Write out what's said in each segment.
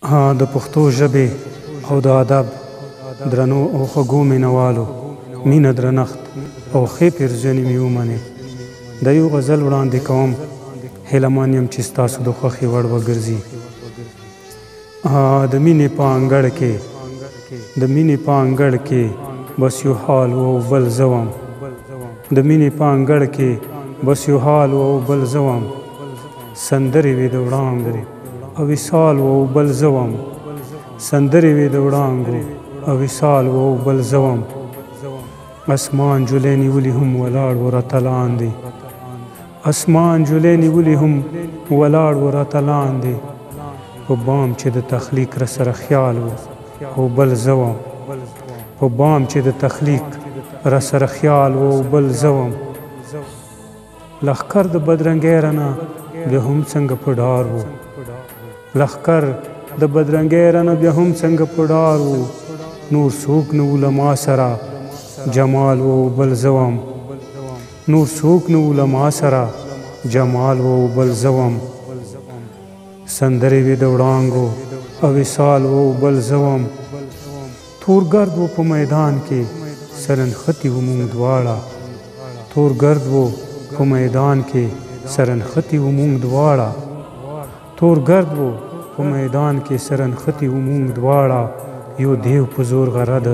د پښتو ژبې او د ادب درنو او خوږو مینوالو مینه درنښت او ښې پیرزوینې مې ومنې. د یو غزل وړاندې کوم، هیله من یم چې ستاسو د خوښې وړ وګرځي. د مینې په انګړ کې د مینې په انګړ کې بس یو حال و او بل زه وم. د مینې په انګړ کې بس یو حال و او بل زه وم. سندرې وې د وړانګو او وصال و او بل زه وم. سندرې وې د وړانګو او وصال و او بل زه وم. اسمان جولی نیولي هم ولاړ و راته لاندې. اسمان جولی نیولي هم ولاړ و راته لاندې. په بام چې د تخلیق راسره خیال و او بل زه وم. په بام چې د تخلیق راسره خیال و او بل زه وم. لښکر د بدرنګۍ رانه بیا هم څنګه په ډار و. لښکر د بدرنګۍ رانه بیا هم څنګه په ډار و. نور څوک نه و له ما سره جمال و او بل زه وم. نور څوک نه و له ما سره جمال و او بل زه وم. سندرې وې د وړانګو او وصال و او بل زه وم. تور ګرد و په میدان کې سرنښتي و مونږ دواړه. تور ګرد و په میدان کې سرنښتي و مونږ دواړه. تور ګرد و په میدان کې سرنښتي و مونږ دواړه. یو دیو په زور غره د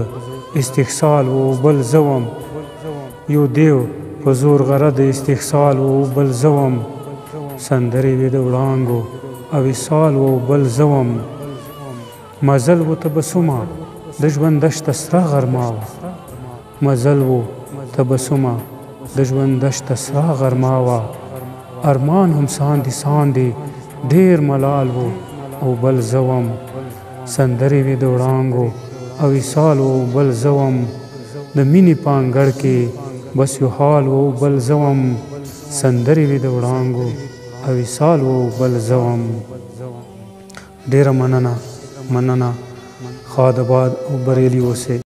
استحصال و او بل زه وم. یو دیو په زور غره د استحصال و او بل زه وم. سندرې وې د وړانګو او وصال و او بل زه وم. مزل و تبسمه د ژوند دشته سره غرمه وه. مزل و تبسمه د ژوند دشته سره غرمه وه. ارمان هم ساندې ساندې ډېر ملال و او بل زه وم. سندرې وې د وړانګو او وصال و او بل زه وم. د مینې په انګړ کې بس یو حال و او بل زه وم. سندرې وې د وړانګو او وصال و او بل زه وم. ډېره مننه ښاد آباد او بریلي اوسئ.